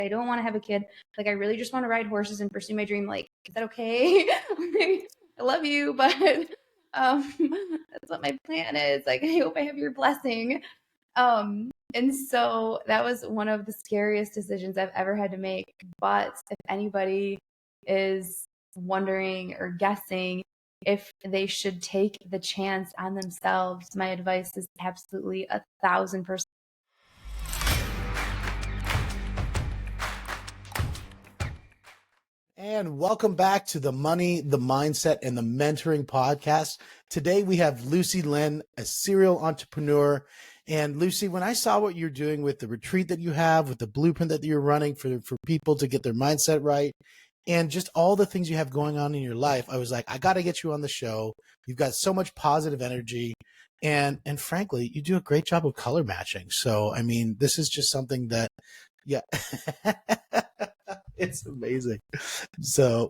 I don't want to have a kid. Like, I really just want to ride horses and pursue my dream. Like, is that okay? I love you, but that's what my plan is. Like, I hope I have your blessing. And so that was one of the scariest decisions I've ever had to make. But if anybody is wondering or guessing if they should take the chance on themselves, my advice is absolutely 1,000%. And welcome back to the Money, the Mindset, and the Mentoring podcast. Today we have Lucie Lynn, a serial entrepreneur. And Lucie, when I saw what you're doing with the retreat that you have, with the blueprint that you're running for people to get their mindset right, and just all the things you have going on in your life, I was like, I got to get you on the show. You've got so much positive energy. And frankly, you do a great job of color matching. So, I mean, this is just something that, yeah, it's amazing. So,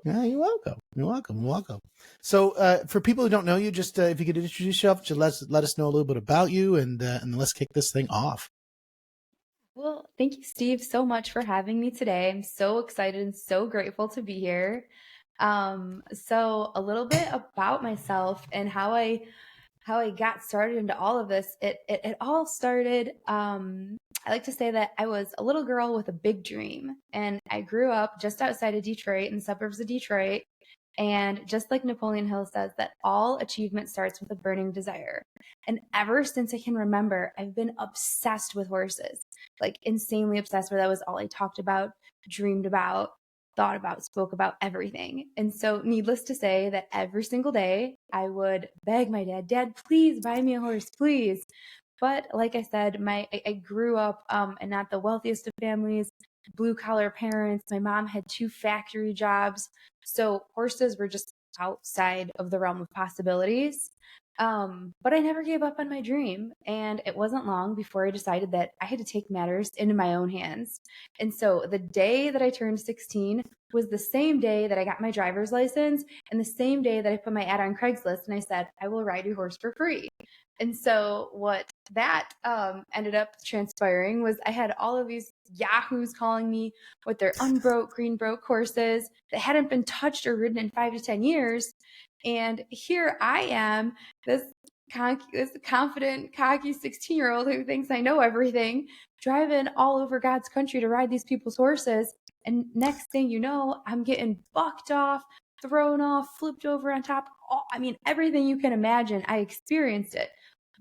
yeah, you're welcome. You're welcome. You're welcome. So, for people who don't know you, just if you could introduce yourself, just let us know a little bit about you, and let's kick this thing off. Well, thank you, Steve, so much for having me today. I'm so excited and so grateful to be here. So a little bit about myself and how I got started into all of this. It all started. I like to say that I was a little girl with a big dream, and I grew up just outside of Detroit, in the suburbs of Detroit. And just like Napoleon Hill says, that all achievement starts with a burning desire. And ever since I can remember, I've been obsessed with horses, like insanely obsessed with. That was all I talked about, dreamed about, thought about, spoke about, everything. And so, needless to say, that every single day I would beg my dad, please buy me a horse, please. But like I said, I grew up in not the wealthiest of families, blue collar parents. My mom had 2 factory jobs. So horses were just outside of the realm of possibilities. But I never gave up on my dream. And it wasn't long before I decided that I had to take matters into my own hands. And so the day that I turned 16 was the same day that I got my driver's license, and the same day that I put my ad on Craigslist and I said, I will ride your horse for free. And so what that ended up transpiring was I had all of these yahoos calling me with their unbroke, green broke horses that hadn't been touched or ridden in 5 to 10 years. And here I am, this confident, cocky 16-year-old who thinks I know everything, driving all over God's country to ride these people's horses. And next thing you know, I'm getting bucked off, thrown off, flipped over on top. I mean, everything you can imagine, I experienced it.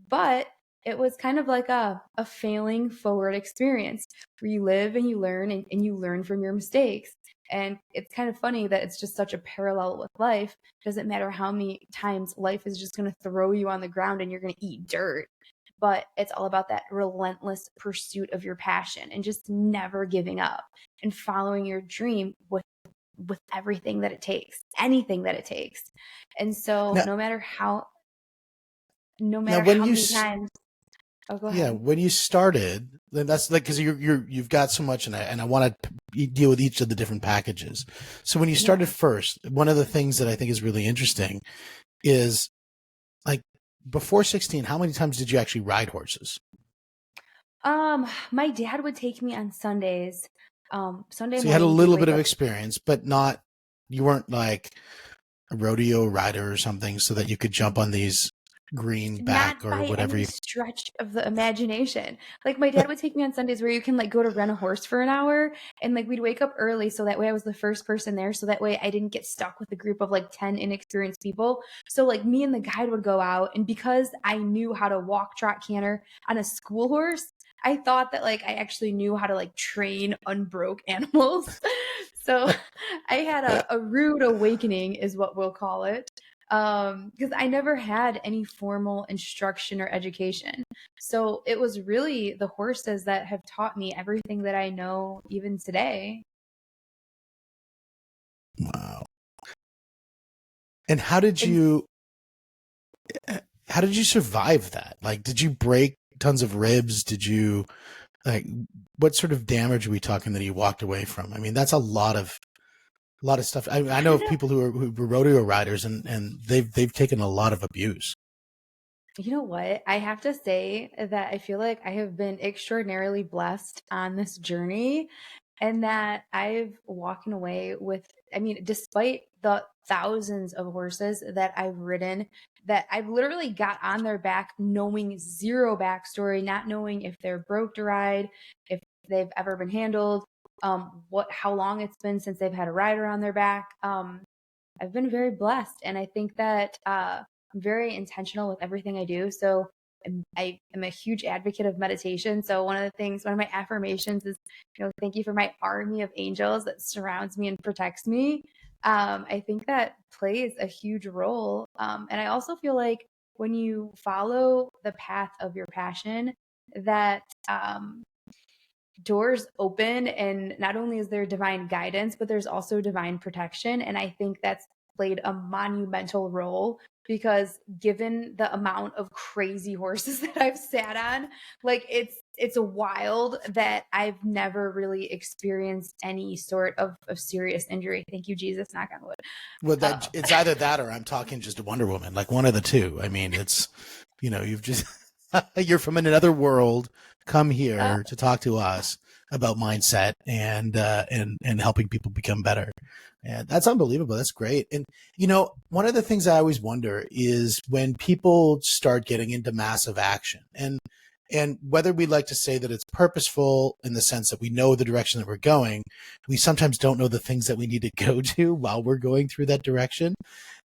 But it was kind of like a failing forward experience where you live and you learn, and you learn from your mistakes. And it's kind of funny that it's just such a parallel with life. It doesn't matter how many times life is just going to throw you on the ground and you're going to eat dirt. But it's all about that relentless pursuit of your passion and just never giving up and following your dream with everything that it takes, anything that it takes. And so Now, no matter how now when you many times. Oh, go yeah, ahead. when you started, then that's like because you've got so much, and I want to deal with each of the different packages. So when you started Yeah. first, one of the things that I think is really interesting is like before 16, how many times did you actually ride horses? My dad would take me on Sundays. Sunday So you had a morning we'd little bit wake of up. experience, but not, you weren't like a rodeo rider or something so that you could jump on these green Not back or by whatever any you. stretch of the imagination. Like, my dad would take me on Sundays where you can like go to rent a horse for an hour, and like we'd wake up early so that way I was the first person there, so that way I didn't get stuck with a group of like 10 inexperienced people. So like me and the guide would go out, and because I knew how to walk, trot, canter on a school horse, I thought that like I actually knew how to like train unbroke animals. So I had a rude awakening is what we'll call it, because I never had any formal instruction or education. So it was really the horses that have taught me everything that I know even today. Wow. And And how did you survive that? Like, did you break tons of ribs? Did you like what sort of damage are we talking that you walked away from? I mean, that's a lot of stuff. I know of people who were rodeo riders and they've taken a lot of abuse. you know what? I have to say that I feel like I have been extraordinarily blessed on this journey. and that I've walking away with, I mean, despite the thousands of horses that I've ridden, that I've literally got on their back knowing zero backstory, not knowing if they're broke to ride, if they've ever been handled, how long it's been since they've had a rider on their back. I've been very blessed, and I think that I'm very intentional with everything I do. So I am a huge advocate of meditation. So one of my affirmations is, thank you for my army of angels that surrounds me and protects me. I think that plays a huge role. And I also feel like when you follow the path of your passion, that doors open, and not only is there divine guidance, but there's also divine protection. And I think that's played a monumental role, because given the amount of crazy horses that I've sat on, like it's wild that I've never really experienced any sort of serious injury. Thank you, Jesus, knock on wood. Well, that Uh, it's either that or I'm talking just a Wonder Woman, like one of the two. I mean, it's, you've just you're from another world, come uh, here to talk to us about mindset and helping people become better. And that's unbelievable. That's great. And one of the things I always wonder is when people start getting into massive action, and whether we like to say that it's purposeful in the sense that we know the direction that we're going, we sometimes don't know the things that we need to go to while we're going through that direction.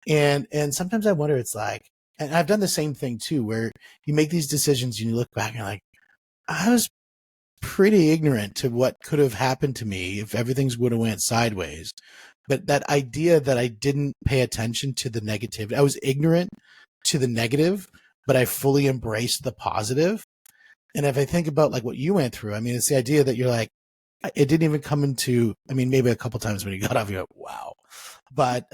And sometimes I wonder, it's like, and I've done the same thing too, where you make these decisions and you look back and you're like, I was pretty ignorant to what could have happened to me if everything's would have went sideways. But that idea that I didn't pay attention to the negative, I was ignorant to the negative, but I fully embraced the positive. And if I think about like what you went through, I mean, it's the idea that you're like, it didn't even come into, I mean, maybe a couple times when you got off, you're like, wow. But,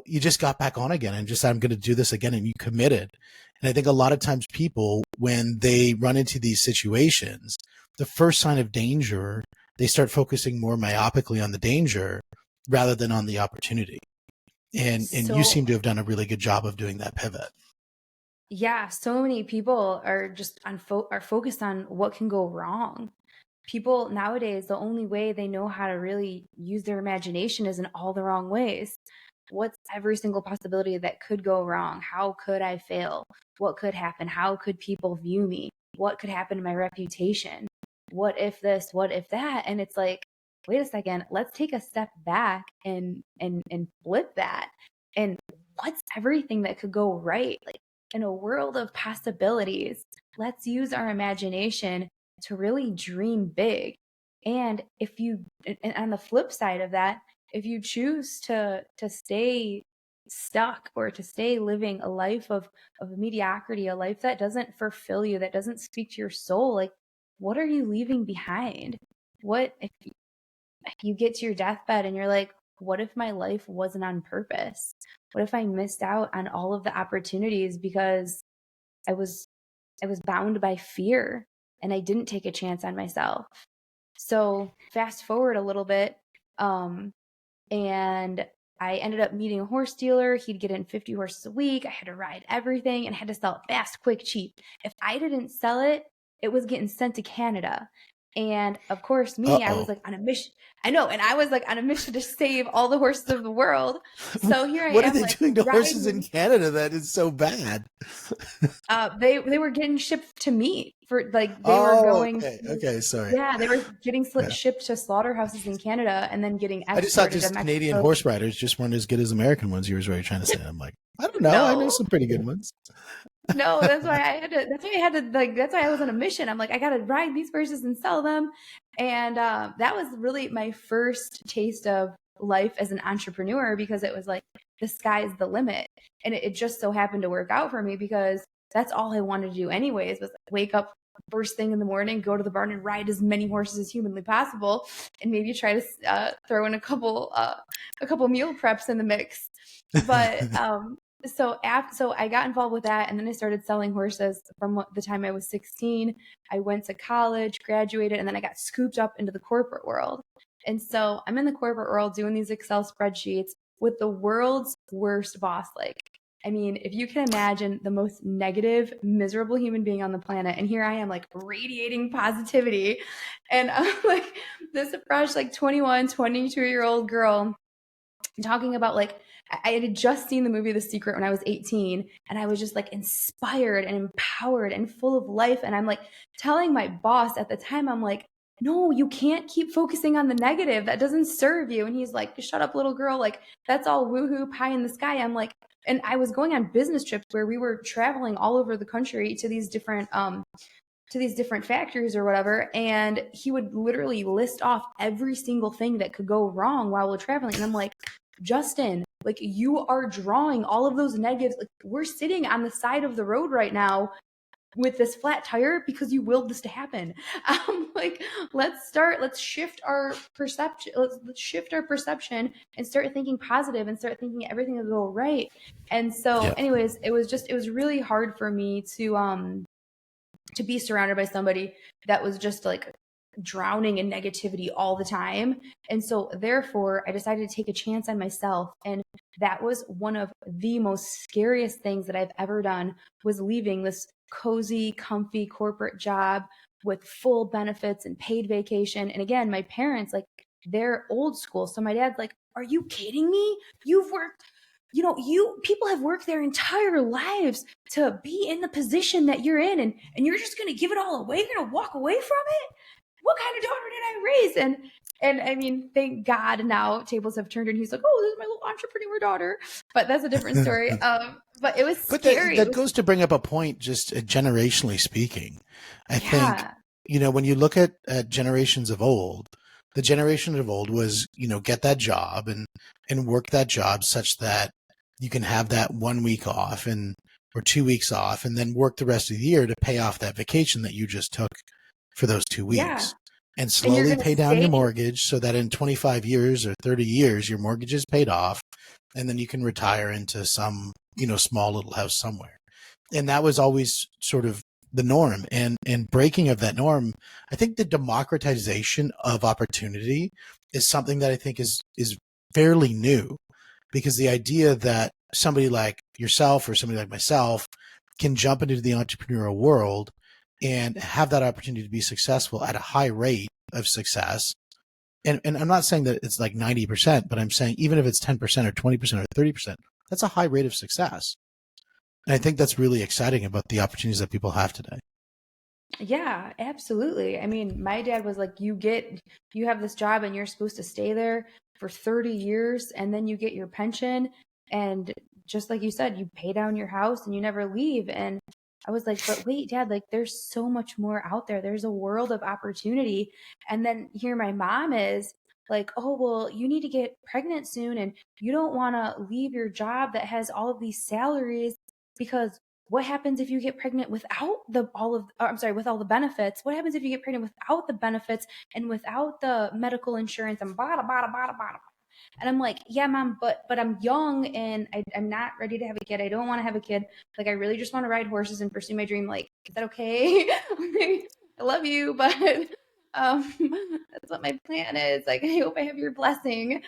you just got back on again and just said, I'm going to do this again. And you committed. And I think a lot of times people, when they run into these situations, the first sign of danger, they start focusing more myopically on the danger rather than on the opportunity. And you seem so to have done a really good job of doing that pivot. yeah, so many people are just are focused on what can go wrong. People nowadays, the only way they know how to really use their imagination is in all the wrong ways. What's every single possibility that could go wrong? How could I fail? What could happen? How could people view me? What could happen to my reputation? What if this? What if that? And it's like, wait a second, let's take a step back and flip that. And what's everything that could go right? Like, in a world of possibilities, let's use our imagination to really dream big. And and on the flip side of that, if you choose to stay stuck, or to stay living a life of mediocrity, a life that doesn't fulfill you, that doesn't speak to your soul, like, what are you leaving behind? What if you get to your deathbed and you're like, what if my life wasn't on purpose? What if I missed out on all of the opportunities because I was I was bound by fear and I didn't take a chance on myself? So fast forward a little bit, um, and I ended up meeting a horse dealer. He'd get in 50 horses a week. I had to ride everything and had to sell it fast, quick, cheap. If I didn't sell it, it was getting sent to Canada. And of course, Uh me, I was oh. like on a mission. I know. And I was like on a mission to save all the horses of the world. So here I What are am, they like doing to horses in riding. Canada that is so bad? They were getting shipped to meat, for like they were Oh, going okay. to, Okay. Sorry. yeah, they were getting Yeah. shipped to slaughterhouses in Canada and then getting I just thought exported to just Canadian Mexico. horse riders just weren't as good as American ones. You were really trying to say. I'm like, I don't know. I know No, some pretty good ones. no, that's why I had to, like, that's why I was on a mission. I'm like, I got to ride these horses and sell them. And that was really my first taste of life as an entrepreneur, because it was like, the sky's the limit. And it just so happened to work out for me, because that's all I wanted to do anyways, was wake up first thing in the morning, go to the barn and ride as many horses as humanly possible, and maybe try to throw in a couple meal preps in the mix. But so I got involved with that, and then I started selling horses from the time I was 16. I went to college, graduated, and then I got scooped up into the corporate world. And so I'm in the corporate world doing these Excel spreadsheets with the world's worst boss. Like, I mean, if you can imagine the most negative, miserable human being on the planet, and here I am like radiating positivity, and I'm like this fresh, like 21, 22-year-old girl talking about like I had just seen the movie The Secret when I was 18, and I was just like inspired and empowered and full of life. And I'm like telling my boss at the time, I'm like, no, you can't keep focusing on the negative. That doesn't serve you. And he's like, shut up, little girl. Like, that's all woohoo pie in the sky. I'm like, and I was going on business trips where we were traveling all over the country to these different factories or whatever, and he would literally list off every single thing that could go wrong while we're traveling. And I'm like, Justin, like, you are drawing all of those negatives. Like, we're sitting on the side of the road right now with this flat tire because you willed this to happen. I'm like, let's shift our perception. Let's shift our perception and start thinking positive and start thinking everything will go right. And so, Yeah. anyways, it was really hard for me to be surrounded by somebody that was just like drowning in negativity all the time. And so therefore I decided to take a chance on myself. And that was one of the most scariest things that I've ever done, was leaving this cozy, comfy corporate job with full benefits and paid vacation. And again, my parents, like, they're old school. So my dad's like, are you kidding me? You've worked, you people have worked their entire lives to be in the position that you're in, and you're just going to give it all away. You're going to walk away from it. What kind of daughter did I raise? And I mean, thank God now tables have turned, and he's like, oh, this is my little entrepreneur daughter. But that's a different story. But it was But scary. It that was, goes to bring up a point, just generationally speaking. I think, yeah, when you look at generations of old, the generation of old was, get that job and work that job such that you can have that 1 week off or 2 weeks off, and then work the rest of the year to pay off that vacation that you just took for those 2 weeks, yeah. and And you're slowly going to pay down your save. mortgage so that in 25 years or 30 years, your mortgage is paid off, and then you can retire into some, small little house somewhere. And that was always sort of the norm, and breaking of that norm. I think the democratization of opportunity is something that I think is fairly new, because the idea that somebody like yourself or somebody like myself can jump into the entrepreneurial world and have that opportunity to be successful at a high rate of success. And I'm not saying that it's like 90%, but I'm saying even if it's 10% or 20% or 30%, that's a high rate of success. And I think that's really exciting about the opportunities that people have today. Yeah, absolutely. I mean, my dad was like, you have this job and you're supposed to stay there for 30 years, and then you get your pension. And just like you said, you pay down your house and you never leave. And I was like, but wait, Dad, like, there's so much more out there. There's a world of opportunity. And then here my mom is like, oh, well, you need to get pregnant soon, and you don't want to leave your job that has all of these salaries, because what happens if you get pregnant without with all the benefits? What happens if you get pregnant without the benefits and without the medical insurance and bada bada bada bada? And I'm like, yeah, mom, but I'm young and I'm not ready to have a kid. I don't want to have a kid. Like, I really just want to ride horses and pursue my dream. Like, is that okay? I love you, but that's what my plan is. Like, I hope I have your blessing.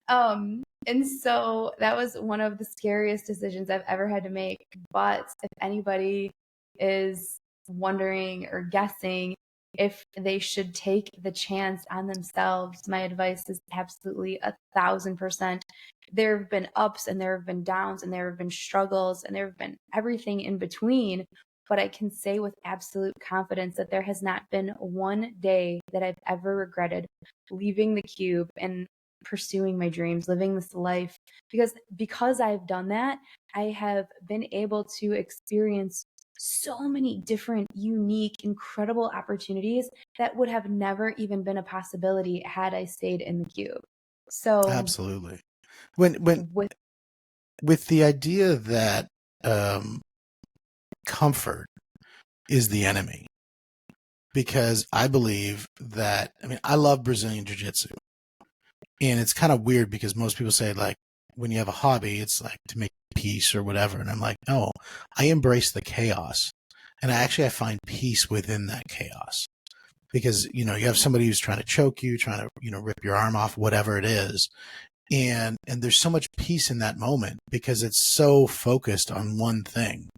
And so that was one of the scariest decisions I've ever had to make. But if anybody is wondering or guessing if they should take the chance on themselves, my advice is absolutely 1,000%. There have been ups and there have been downs and there have been struggles and there have been everything in between. But I can say with absolute confidence that there has not been one day that I've ever regretted leaving the cube and pursuing my dreams, living this life, because I've done that, I have been able to experience so many different, unique, incredible opportunities that would have never even been a possibility had I stayed in the cube. So Absolutely. When with with the idea that um, comfort is the enemy, because I believe that, I love Brazilian Jiu-Jitsu, and it's kind of weird because most people say, like, when you have a hobby, it's like to make peace or whatever. And I'm like, no, I embrace the chaos. And I find peace within that chaos, because, you have somebody who's trying to choke you, trying to, rip your arm off, whatever it is. And there's so much peace in that moment because it's so focused on one thing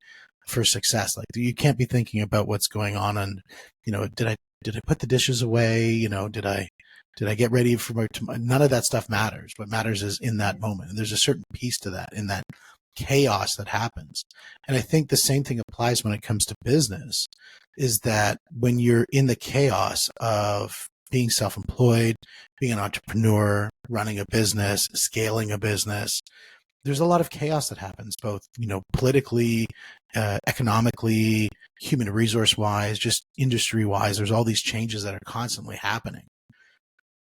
for success. Like you can't be thinking about what's going on and, did I put the dishes away? Did I get ready for none of that stuff matters. What matters is in that moment. And there's a certain peace to that, in that chaos that happens. And I think the same thing applies when it comes to business, is that when you're in the chaos of being self-employed, being an entrepreneur, running a business, scaling a business, there's a lot of chaos that happens, both, politically, economically, human resource wise, just industry wise. There's all these changes that are constantly happening.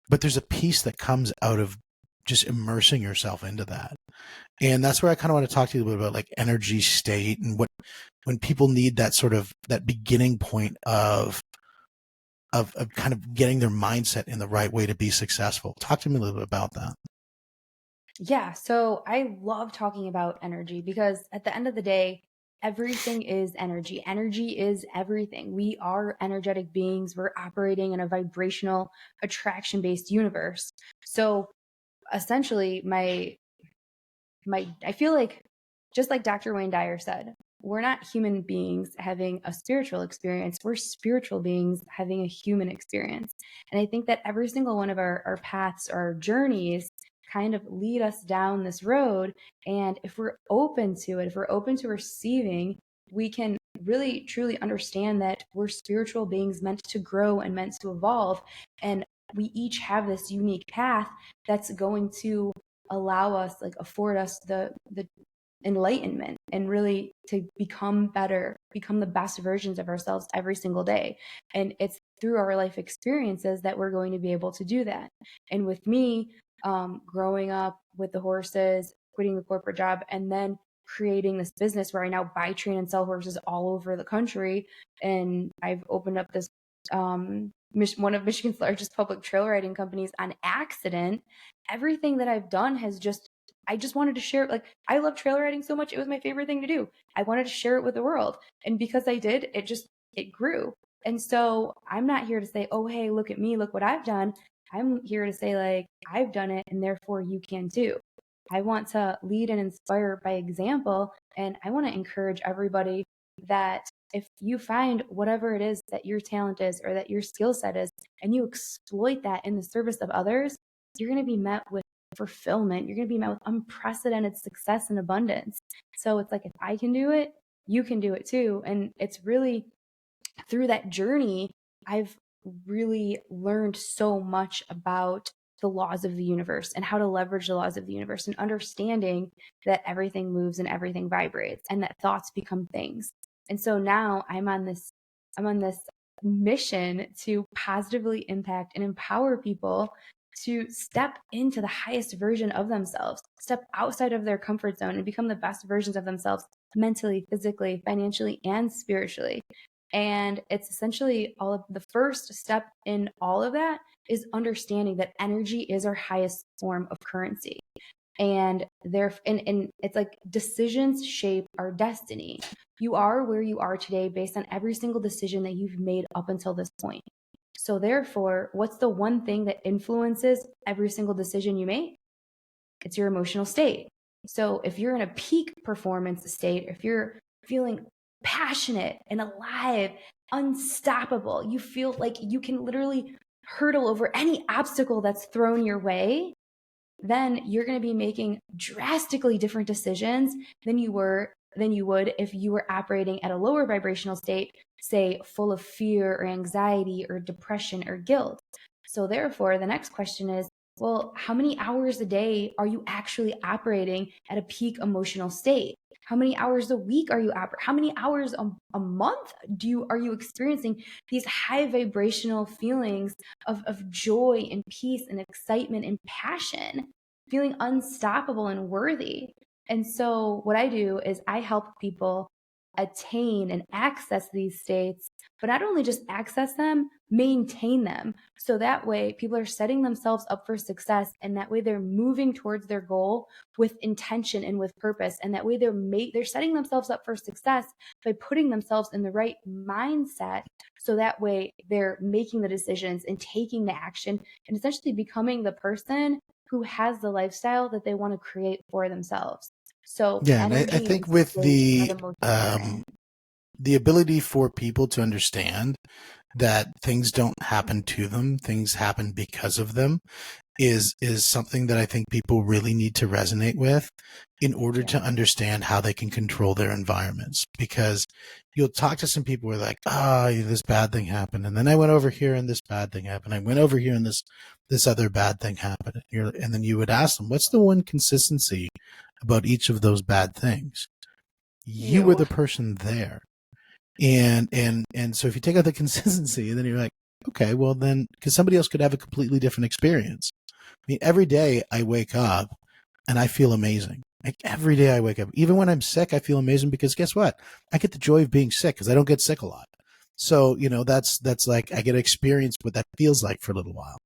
But there's a peace that comes out of just immersing yourself into that. And that's where I kind of want to talk to you a little bit about like energy state and when people need that sort of that beginning point of kind of getting their mindset in the right way to be successful. Talk to me a little bit about that. Yeah, so I love talking about energy because at the end of the day, everything is energy. Energy is everything. We are energetic beings. We're operating in a vibrational, attraction-based universe. So essentially, I feel like, just like Dr. Wayne Dyer said, we're not human beings having a spiritual experience. We're spiritual beings having a human experience. And I think that every single one of our paths, our journeys, kind of lead us down this road. And if we're open to it, if we're open to receiving, we can really truly understand that we're spiritual beings meant to grow and meant to evolve. And we each have this unique path that's going to allow us, like afford us the enlightenment and really to become better, become the best versions of ourselves every single day. And it's through our life experiences that we're going to be able to do that. And with me, growing up with the horses, quitting the corporate job, and then creating this business where I now buy, train, and sell horses all over the country. And I've opened up this one of Michigan's largest public trail riding companies on accident. Everything that I've done has I just wanted to share it. Like, I love trail riding so much. It was my favorite thing to do. I wanted to share it with the world. And because I did, it grew. And so I'm not here to say, oh, hey, look at me, look what I've done. I'm here to say, like, I've done it and therefore you can too. I want to lead and inspire by example. And I want to encourage everybody that if you find whatever it is that your talent is or that your skill set is, and you exploit that in the service of others, you're going to be met with fulfillment. You're going to be met with unprecedented success and abundance. So it's like, if I can do it, you can do it too. And it's really through that journey, I've really learned so much about the laws of the universe and how to leverage the laws of the universe and understanding that everything moves and everything vibrates and that thoughts become things. And so now I'm on this mission to positively impact and empower people to step into the highest version of themselves, step outside of their comfort zone and become the best versions of themselves mentally, physically, financially, and spiritually. And it's essentially all of the first step in all of that is understanding that energy is our highest form of currency. And it's like decisions shape our destiny. You are where you are today based on every single decision that you've made up until this point. So therefore, what's the one thing that influences every single decision you make? It's your emotional state. So if you're in a peak performance state, if you're feeling passionate and alive, unstoppable, you feel like you can literally hurdle over any obstacle that's thrown your way, then you're going to be making drastically different decisions than you would if you were operating at a lower vibrational state, say full of fear or anxiety or depression or guilt. So therefore, the next question is, well, how many hours a day are you actually operating at a peak emotional state? How many hours a week are you operating? How many hours a month are you experiencing these high vibrational feelings of joy and peace and excitement and passion, feeling unstoppable and worthy? And so what I do is I help people attain and access these states, but not only just access them, maintain them. So that way people are setting themselves up for success, and that way they're moving towards their goal with intention and with purpose. And that way they're setting themselves up for success by putting themselves in the right mindset. So that way they're making the decisions and taking the action and essentially becoming the person who has the lifestyle that they want to create for themselves. So Yeah, and I energy think and with state are the most important. the ability for people to understand that things don't happen to them, things happen because of them, is something that I think people really need to resonate with in order to Yeah. understand how they can control their environments. Because you'll talk to some people who are like, this bad thing happened, and then I went over here and this bad thing happened. I went over here and this other bad thing happened. And then you would ask them, what's the one consistency about each of those bad things? You were You. the person there. And so if you take out the consistency, then you're like, okay, well then, because somebody else could have a completely different experience. I mean, every day I wake up and I feel amazing. Like every day I wake up, even when I'm sick, I feel amazing because guess what? I get the joy of being sick because I don't get sick a lot. So, that's like I get to experience what that feels like for a little while.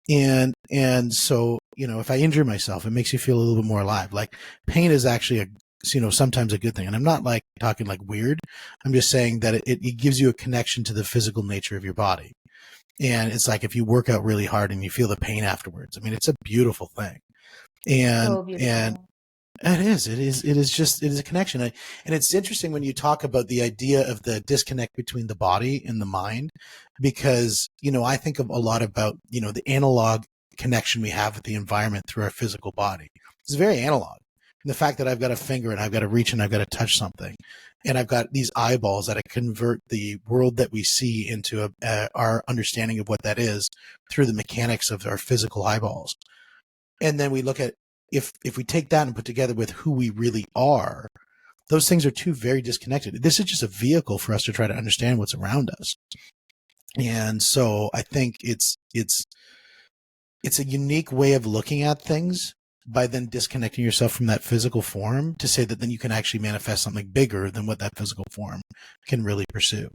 And so, if I injure myself, it makes you feel a little bit more alive. Like pain is actually sometimes a good thing. And I'm not like talking like weird. I'm just saying that it gives you a connection to the physical nature of your body. And it's like if you work out really hard and you feel the pain afterwards. I mean, it's a beautiful thing. And So and beautiful. it is a connection. And it's interesting when you talk about the idea of the disconnect between the body and the mind, because, I think of a lot about, the analog connection we have with the environment through our physical body. It's very analog. And the fact that I've got a finger and I've got to reach and I've got to touch something, and I've got these eyeballs that I convert the world that we see into our understanding of what that is through the mechanics of our physical eyeballs. And then we look at, if we take that and put together with who we really are, those things are two very disconnected. This is just a vehicle for us to try to understand what's around us. And so I think it's a unique way of looking at things by then disconnecting yourself from that physical form to say that then you can actually manifest something bigger than what that physical form can really pursue.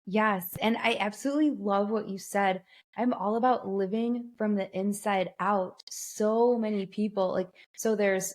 Yes. And I absolutely love what you said. I'm all about living from the inside out. So many people, like, so there's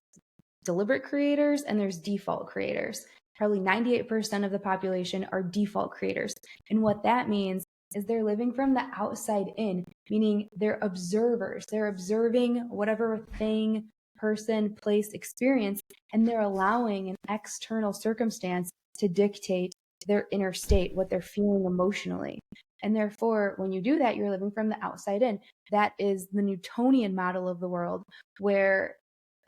deliberate creators and there's default creators. Probably 98% of the population are default creators. And what that means is they're living from the outside in, meaning they're observers. They're observing whatever thing, person, place, experience, and they're allowing an external circumstance to dictate their inner state, what they're feeling emotionally. And therefore, when you do that, you're living from the outside in. That is the Newtonian model of the world, where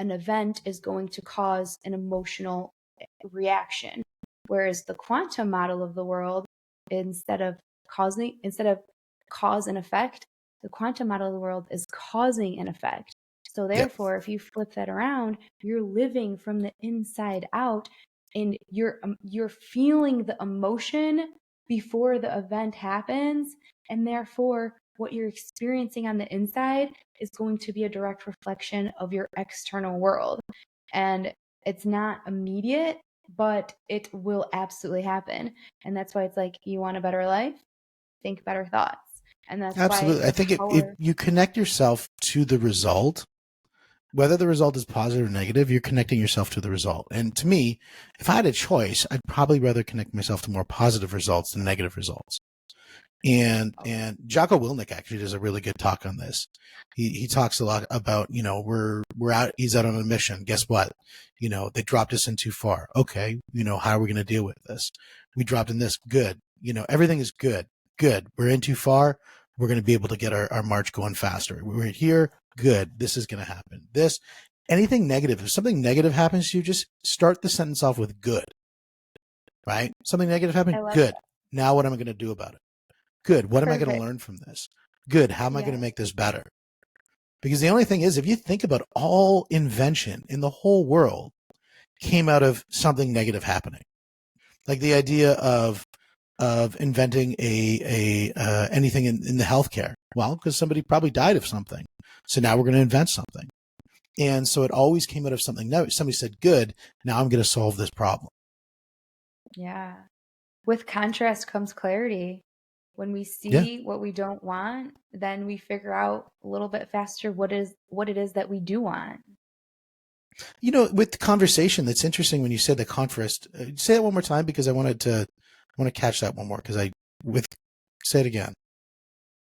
an event is going to cause an emotional reaction. Whereas the quantum model of the world, instead of cause and effect, the quantum model of the world is causing an effect. So Yep. therefore, if you flip that around, you're living from the inside out, and you're feeling the emotion before the event happens, and therefore what you're experiencing on the inside is going to be a direct reflection of your external world. And it's not immediate, but it will absolutely happen. And that's why it's like, you want a better life? Think better thoughts. And that's why Absolutely. I the think if power. you connect yourself to the result, whether the result is positive or negative, you're connecting yourself to the result. And to me, if I had a choice, I'd probably rather connect myself to more positive results than negative results. And Jocko Willink actually does a really good talk on this. He talks a lot about, we're out, he's out on a mission. Guess what? They dropped us in too far. Okay, how are we going to deal with this? We dropped in this. Good. Everything is good. Good. We're in too far. We're going to be able to get our march going faster. We're here. Good. This is going to happen. Anything negative, if something negative happens to you, just start the sentence off with good, right? Something negative happened. I love Good. that. Now what am I going to do about it? Good. What am I going to Perfect. learn from this? Good. How am I going Yeah. to make this better? Because the only thing is, if you think about all invention in the whole world came out of something negative happening, like the idea of inventing anything in the healthcare. Well, because somebody probably died of something, so now we're going to invent something, and so it always came out of something. No, somebody said, "Good. Now I'm going to solve this problem." Yeah. With contrast comes clarity. When we Yeah. see what we don't want, then we figure out a little bit faster what it is that we do want. With the conversation, that's interesting when you said the contrast. Say it one more time because I want to catch that one more because with say it again.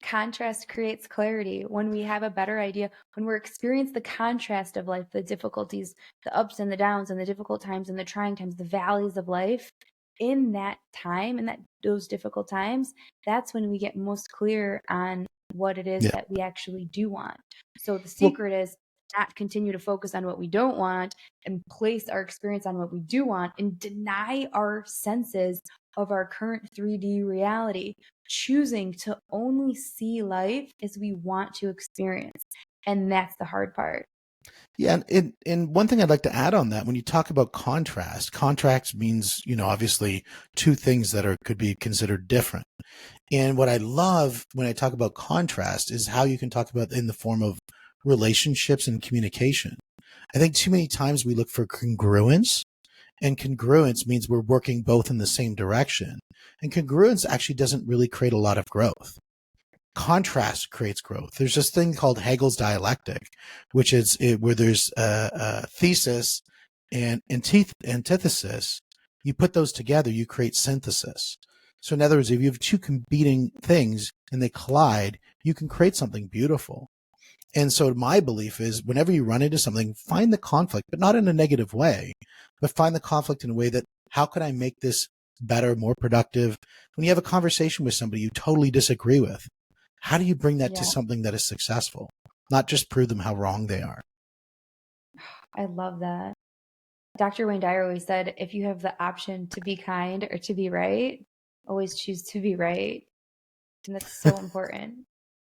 Contrast creates clarity. When we have a better idea, when we're experiencing the contrast of life, the difficulties, the ups and the downs, and the difficult times and the trying times, the valleys of life, in that time and that those difficult times, that's when we get most clear on what it is Yeah. that we actually do want. So the Well, secret is not continue to focus on what we don't want and place our experience on what we do want and deny our senses of our current 3D reality, choosing to only see life as we want to experience. And that's the hard part. yeah, and one thing I'd like to add on that, when you talk about contrast means, obviously two things that could be considered different. And what I love when I talk about contrast is how you can talk about in the form of relationships and communication. I think too many times we look for congruence, and congruence means we're working both in the same direction. And congruence actually doesn't really create a lot of growth. Contrast creates growth. There's this thing called Hegel's dialectic, which is where there's a thesis and antithesis. You put those together, you create synthesis. So in other words, if you have two competing things and they collide, you can create something beautiful. And so my belief is whenever you run into something, find the conflict, but not in a negative way, but find the conflict in a way that, how can I make this better, more productive? When you have a conversation with somebody you totally disagree with, how do you bring that to Yeah, something that is successful? Not just prove them how wrong they are. I love that. Dr. Wayne Dyer always said, if you have the option to be kind or to be right, always choose to be right. And that's so important.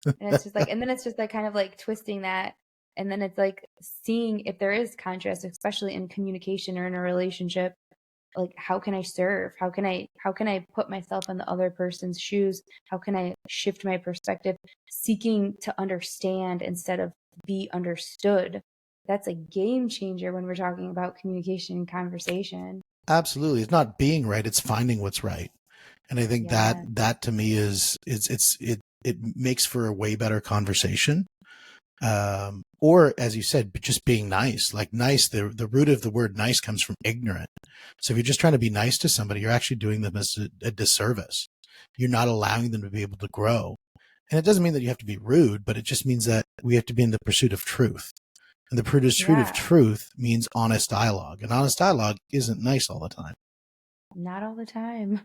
And it's just like, and then it's just like kind of like twisting that. And then it's like seeing if there is contrast, especially in communication or in a relationship, like how can I serve? How can I put myself in the other person's shoes? How can I shift my perspective, seeking to understand instead of be understood? That's a game changer when we're talking about communication and conversation. Absolutely. It's not being right, it's finding what's right. And I think that Yeah. that to me is it makes for a way better conversation. Or as you said, just being nice. Like nice, the root of the word nice comes from ignorant. So if you're just trying to be nice to somebody, you're actually doing them as a disservice. You're not allowing them to be able to grow. And it doesn't mean that you have to be rude, but it just means that we have to be in the pursuit of truth. And the pursuit of Yeah. truth means honest dialogue. And honest dialogue isn't nice all the time. Not all the time.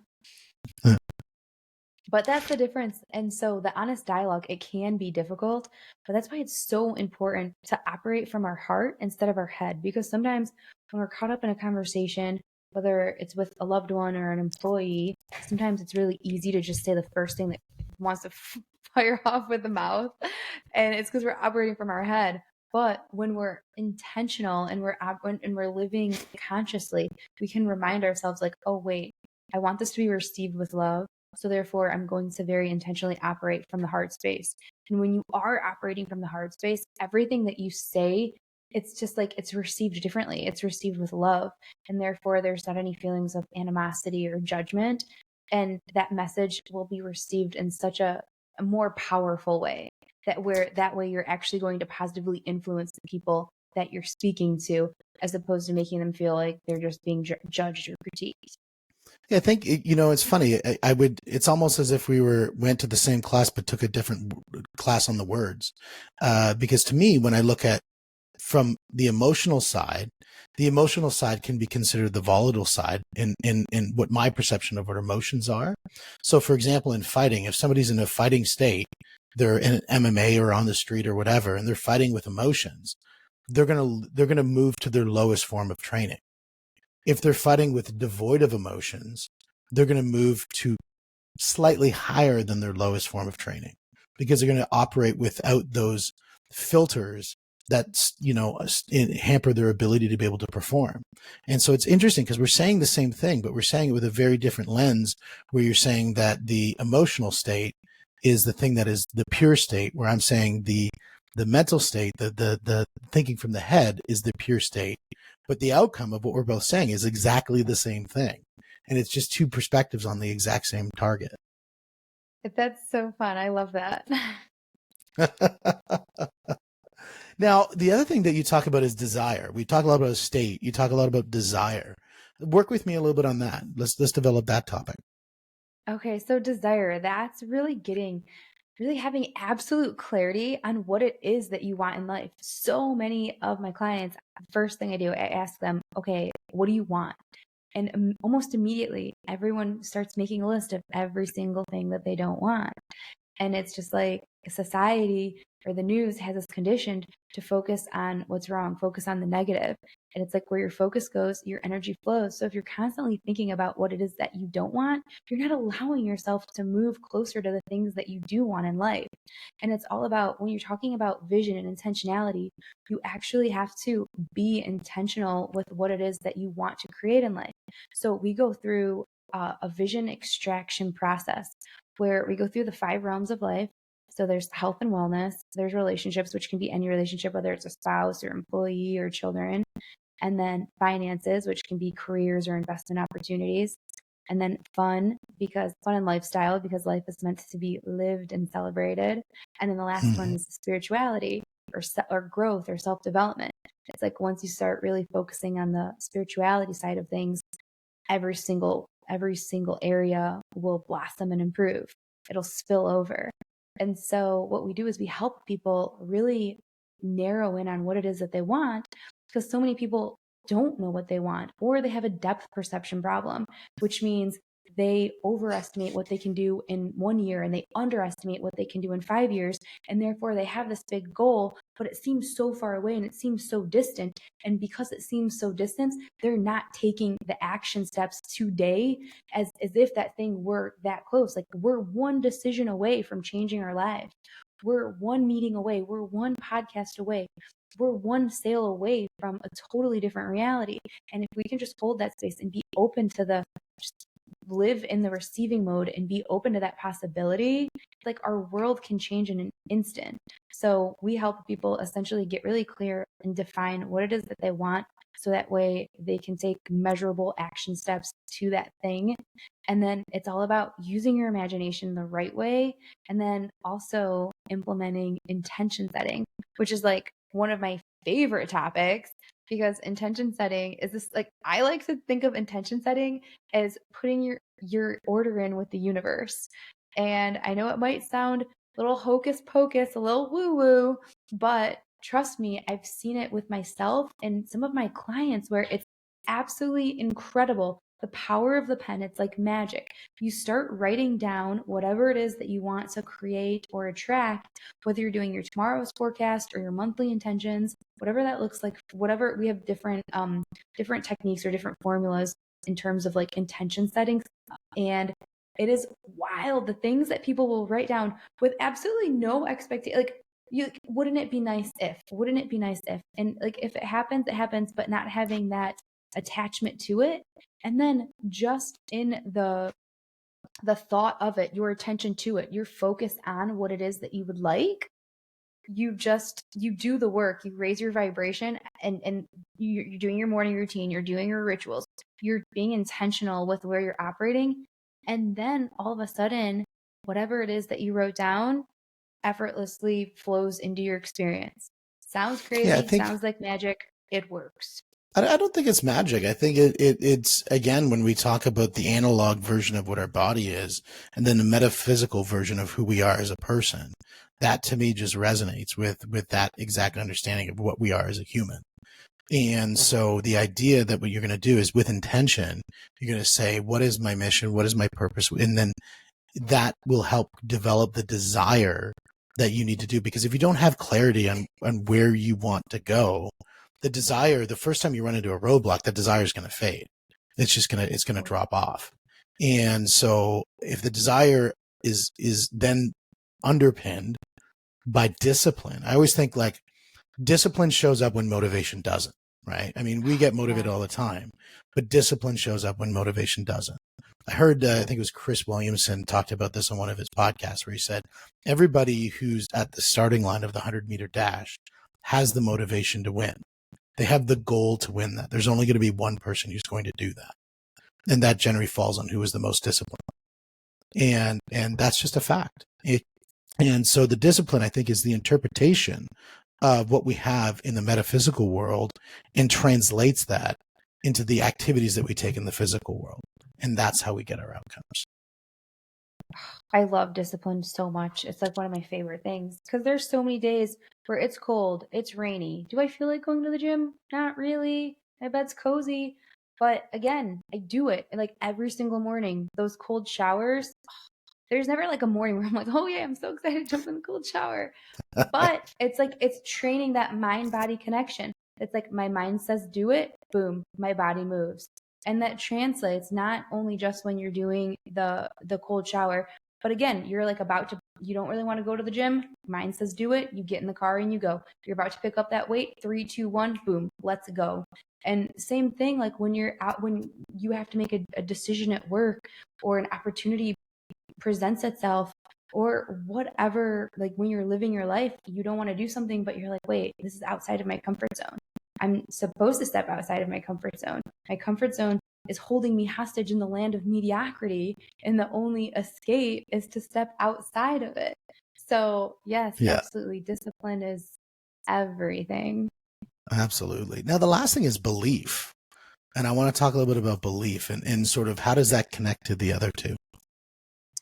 But that's the difference. And so the honest dialogue, it can be difficult, but that's why it's so important to operate from our heart instead of our head. Because sometimes when we're caught up in a conversation, whether it's with a loved one or an employee, sometimes it's really easy to just say the first thing that wants to fire off with the mouth. And it's because we're operating from our head. But when we're intentional and we're living consciously, we can remind ourselves like, oh wait, I want this to be received with love. So therefore, I'm going to very intentionally operate from the heart space. And when you are operating from the heart space, everything that you say, it's just like it's received differently. It's received with love. And therefore, there's not any feelings of animosity or judgment. And that message will be received in such a more powerful way that way you're actually going to positively influence the people that you're speaking to, as opposed to making them feel like they're just being judged or critiqued. Yeah, I think it's funny. I would. It's almost as if we went to the same class but took a different class on the words. Because to me, when I look at from the emotional side can be considered the volatile side in what my perception of what emotions are. So, for example, in fighting, if somebody's in a fighting state, they're in MMA or on the street or whatever, and they're fighting with emotions, they're gonna move to their lowest form of training. If they're fighting with devoid of emotions, they're going to move to slightly higher than their lowest form of training because they're going to operate without those filters that hamper their ability to be able to perform. And so it's interesting because we're saying the same thing, but we're saying it with a very different lens, where you're saying that the emotional state is the thing that is the pure state, where I'm saying the mental state, the thinking from the head is the pure state. But the outcome of what we're both saying is exactly the same thing. And it's just two perspectives on the exact same target. That's so fun. I love that. Now, the other thing that you talk about is desire. We talk a lot about state. You talk a lot about desire. Work with me a little bit on that. Let's develop that topic. Okay, so desire, that's really getting really having absolute clarity on what it is that you want in life. So many of my clients, first thing I do, I ask them, okay, what do you want? And almost immediately, everyone starts making a list of every single thing that they don't want. And it's just like society or the news has us conditioned to focus on what's wrong, focus on the negative. And it's like where your focus goes, your energy flows. So if you're constantly thinking about what it is that you don't want, you're not allowing yourself to move closer to the things that you do want in life. And it's all about when you're talking about vision and intentionality, you actually have to be intentional with what it is that you want to create in life. So we go through a vision extraction process where we go through the 5 realms of life. So there's health and wellness, there's relationships, which can be any relationship, whether it's a spouse or employee or children, and then finances, which can be careers or investment opportunities, and then fun, because fun and lifestyle, because life is meant to be lived and celebrated. And then the last one Mhm. is spirituality or growth or self-development. It's like once you start really focusing on the spirituality side of things, every single area will blossom and improve. It'll spill over. And so what we do is we help people really narrow in on what it is that they want, because so many people don't know what they want, or they have a depth perception problem, which means they overestimate what they can do in 1 year and they underestimate what they can do in 5 years. And therefore they have this big goal, but it seems so far away and it seems so distant. And because it seems so distant, they're not taking the action steps today as if that thing were that close. Like we're one decision away from changing our lives. We're one meeting away. We're one podcast away. We're one sale away from a totally different reality. And if we can just hold that space and be open to just live in the receiving mode and be open to that possibility, like our world can change in an instant. So we help people essentially get really clear and define what it is that they want, so that way they can take measurable action steps to that thing. And then it's all about using your imagination the right way, and then also implementing intention setting, which is like one of my favorite topics, because intention setting is this, like, I like to think of intention setting as putting your order in with the universe. And I know it might sound a little hocus pocus, a little woo woo, but trust me, I've seen it with myself and some of my clients where it's absolutely incredible. The power of the pen, it's like magic. You start writing down whatever it is that you want to create or attract, whether you're doing your tomorrow's forecast or your monthly intentions, whatever that looks like, whatever. We have different techniques or different formulas in terms of like intention settings. And it is wild the things that people will write down with absolutely no expectation. Like, you, wouldn't it be nice if, wouldn't it be nice if, and like if it happens, it happens, but not having that attachment to it. And then just in the thought of it, your attention to it, your focus on what it is that you would like, you do the work, you raise your vibration, and you're doing your morning routine, you're doing your rituals, you're being intentional with where you're operating. And then all of a sudden, whatever it is that you wrote down effortlessly flows into your experience. Sounds Yeah, I crazy, think sounds like magic. It works. I don't think it's magic. I think it's again when we talk about the analog version of what our body is, and then the metaphysical version of who we are as a person. That to me just resonates with that exact understanding of what we are as a human. And so the idea that what you're going to do is with intention, you're going to say, what is my mission? What is my purpose? And then that will help develop the desire that you need to do. Because if you don't have clarity on where you want to go, the desire, the first time you run into a roadblock, that desire is going to fade. It's going to drop off. And so if the desire is then underpinned by discipline, I always think like discipline shows up when motivation doesn't, right? I mean, we get motivated Yeah. all the time, but discipline shows up when motivation doesn't. I heard, I think it was Chris Williamson talked about this on one of his podcasts where he said, everybody who's at the starting line of the 100-meter dash has the motivation to win. They have the goal to win that. There's only going to be one person who's going to do that. And that generally falls on who is the most disciplined. And that's just a fact. And so the discipline, I think, is the interpretation of what we have in the metaphysical world and translates that into the activities that we take in the physical world. And that's how we get our outcomes. I love discipline so much. It's like one of my favorite things because there's so many days where it's cold, it's rainy. Do I feel like going to the gym? Not really. My bed's cozy. But again, I do it like every single morning. Those cold showers, there's never like a morning where I'm like, oh yeah, I'm so excited to jump in the cold shower. But it's like it's training that mind body connection. It's like my mind says do it, boom, my body moves. And that translates not only just when you're doing the cold shower, but again, you're like about to you don't really want to go to the gym. Mind says do it, you get in the car and you go. You're about to pick up that weight, 3, 2, 1, boom, let's go. And same thing like when you're out when you have to make a decision at work or an opportunity presents itself or whatever, like when you're living your life, you don't want to do something, but you're like, wait, this is outside of my comfort zone. I'm supposed to step outside of my comfort zone. My comfort zone is holding me hostage in the land of mediocrity, and the only escape is to step outside of it. So, yes, Yeah, absolutely. Discipline is everything. absolutely. Now, the last thing is belief. And I want to talk a little bit about belief and sort of how does that connect to the other two?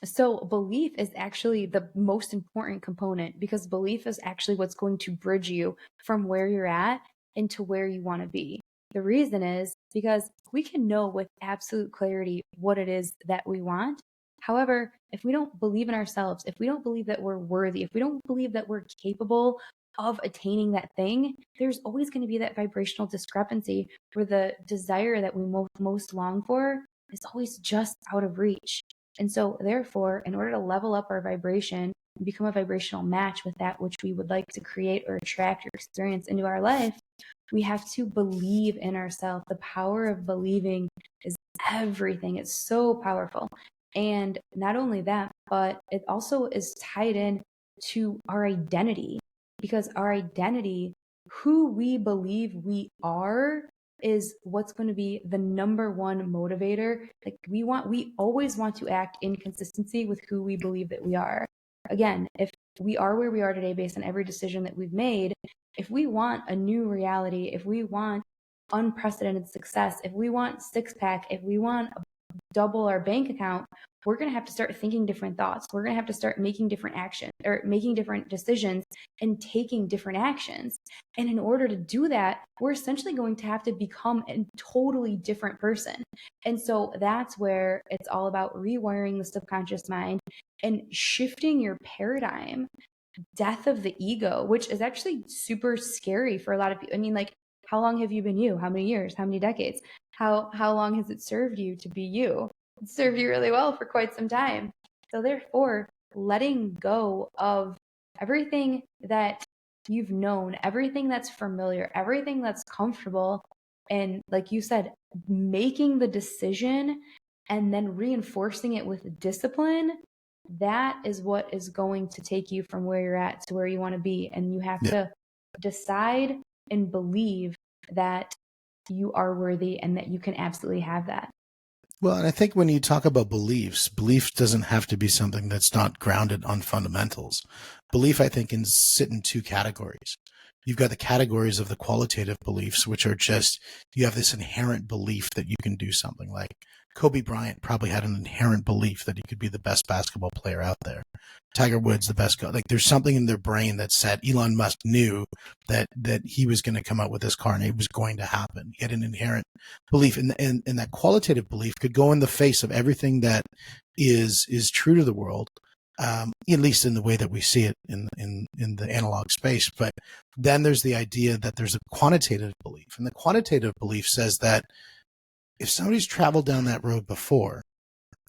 So, belief is actually the most important component because belief is actually what's going to bridge you from where you're at into where you want to be. The reason is because we can know with absolute clarity what it is that we want. However, if we don't believe in ourselves, if we don't believe that we're worthy, if we don't believe that we're capable of attaining that thing, there's always going to be that vibrational discrepancy where the desire that we most long for is always just out of reach. And so, therefore, in order to level up our vibration and become a vibrational match with that which we would like to create or attract or experience into our life, we have to believe in ourselves. The power of believing is everything. It's so powerful. And not only that, but it also is tied in to our identity because our identity, who we believe we are, is what's going to be the number one motivator. Like we always want to act in consistency with who we believe that we are. Again, if we are where we are today based on every decision that we've made, if we want a new reality, if we want unprecedented success, if we want six pack, if we want double our bank account, we're going to have to start thinking different thoughts. We're going to have to start making different actions or making different decisions and taking different actions. And in order to do that, we're essentially going to have to become a totally different person. And so that's where it's all about rewiring the subconscious mind and shifting your paradigm. Death of the ego, which is actually super scary for a lot of people. I mean, like, how long have you been you? How many years? How many decades? How long has it served you to be you? It served you really well for quite some time. So therefore, letting go of everything that you've known, everything that's familiar, everything that's comfortable, and like you said, making the decision and then reinforcing it with discipline, that is what is going to take you from where you're at to where you want to be. And you have Yeah. to decide and believe that you are worthy and that you can absolutely have that. Well, and I think when you talk about beliefs, belief doesn't have to be something that's not grounded on fundamentals. Belief, I think, can sit in two categories. You've got the categories of the qualitative beliefs, which are just, you have this inherent belief that you can do something. Like Kobe Bryant probably had an inherent belief that he could be the best basketball player out there. Tiger Woods, the best. Like there's something in their brain that said Elon Musk knew that he was going to come out with this car and it was going to happen. He had an inherent belief, and that qualitative belief could go in the face of everything that is true to the world, at least in the way that we see it in the analog space. But then there's the idea that there's a quantitative belief, and the quantitative belief says that if somebody's traveled down that road before,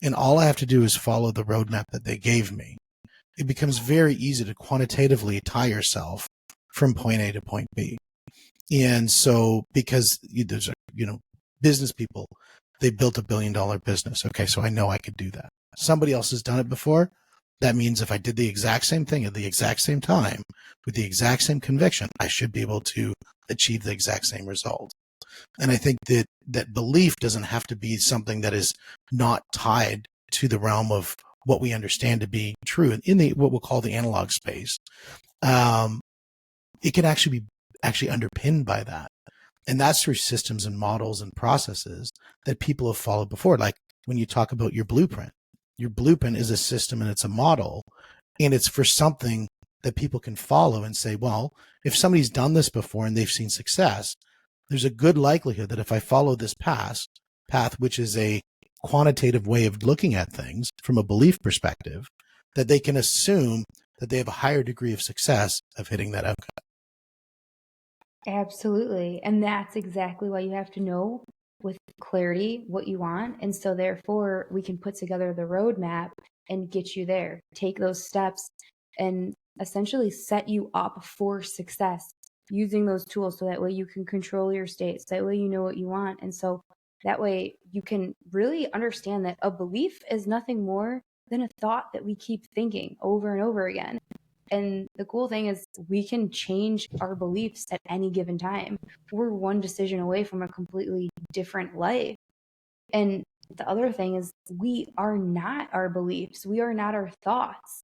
and all I have to do is follow the roadmap that they gave me, it becomes very easy to quantitatively tie yourself from point A to point B. And so, because there's business people, they built $1 billion business. Okay, so I know I could do that. Somebody else has done it before. That means if I did the exact same thing at the exact same time with the exact same conviction, I should be able to achieve the exact same result. And I think that belief doesn't have to be something that is not tied to the realm of what we understand to be true in the what we'll call the analog space. It can actually be underpinned by that. And that's through systems and models and processes that people have followed before. Like when you talk about your blueprint your blueprint is a system and it's a model, and it's for something that people can follow and say, well, if somebody's done this before and they've seen success, there's a good likelihood that if I follow this path, which is a quantitative way of looking at things from a belief perspective, that they can assume that they have a higher degree of success of hitting that outcome. Absolutely. And that's exactly why you have to know with clarity what you want. And so therefore we can put together the roadmap and get you there. Take those steps and essentially set you up for success using those tools, so that way you can control your states. That way you know what you want. And so that way you can really understand that a belief is nothing more than a thought that we keep thinking over and over again. And the cool thing is we can change our beliefs at any given time. We're one decision away from a completely different life. And the other thing is we are not our beliefs. We are not our thoughts.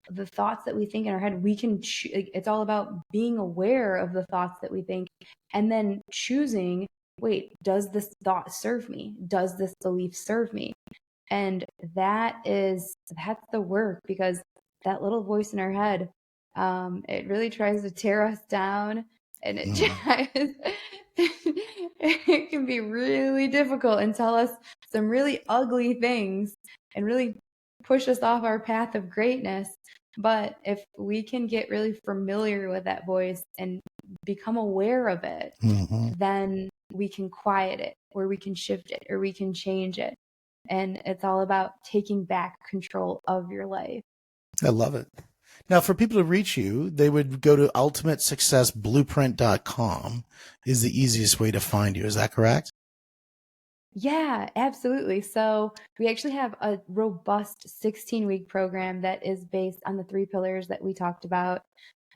The thoughts that we think in our head, it's all about being aware of the thoughts that we think and then choosing, wait, does this thought serve me? Does this belief serve me? And that's the work, because that little voice in our head, it really tries to tear us down, and it tries, it can be really difficult and tell us some really ugly things and really push us off our path of greatness. But if we can get really familiar with that voice and become aware of it, then we can quiet it, or we can shift it, or we can change it. And it's all about taking back control of your life. I love it. Now, for people to reach you, they would go to ultimatesuccessblueprint.com is the easiest way to find you. Is that correct? Yeah, absolutely. So we actually have a robust 16-week program that is based on the 3 pillars that we talked about: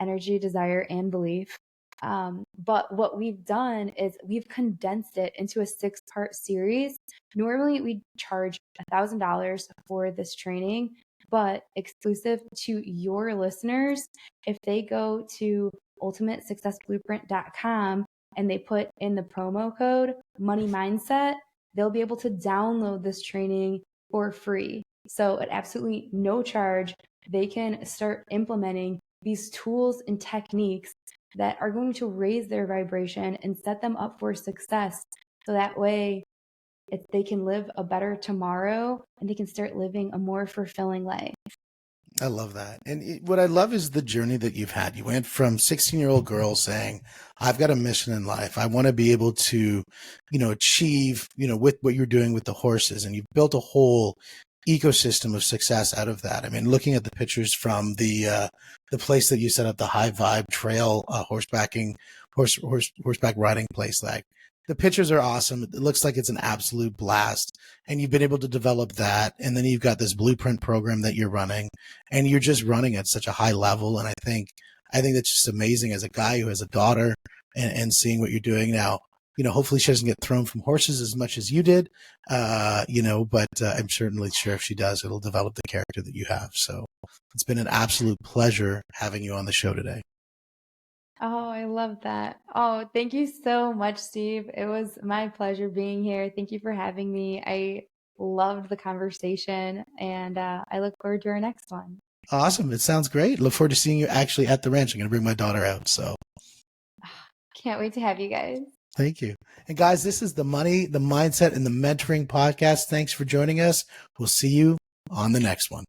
energy, desire, and belief. But what we've done is we've condensed it into a 6-part series. Normally we charge $1,000 for this training, but exclusive to your listeners, if they go to ultimatesuccessblueprint.com and they put in the promo code Money Mindset, they'll be able to download this training for free. So at absolutely no charge, they can start implementing these tools and techniques that are going to raise their vibration and set them up for success. So that way they can live a better tomorrow and they can start living a more fulfilling life. I love that. And what I love is the journey that you've had. You went from 16-year-old girl saying, I've got a mission in life. I want to be able to, achieve, with what you're doing with the horses. And you've built a whole ecosystem of success out of that. I mean, looking at the pictures from the place that you set up, the high vibe trail, horseback riding place, like the pictures are awesome. It looks like it's an absolute blast. And you've been able to develop that. And then you've got this blueprint program that you're running, and you're just running at such a high level. And I think that's just amazing as a guy who has a daughter, and seeing what you're doing now. Hopefully she doesn't get thrown from horses as much as you did, but I'm certainly sure if she does, it'll develop the character that you have. So it's been an absolute pleasure having you on the show today. Oh, I love that. Oh, thank you so much, Steve. It was my pleasure being here. Thank you for having me. I loved the conversation, and I look forward to our next one. Awesome. It sounds great. Look forward to seeing you actually at the ranch. I'm going to bring my daughter out. So can't wait to have you guys. Thank you. And guys, this is the Money, the Mindset, and the Mentoring podcast. Thanks for joining us. We'll see you on the next one.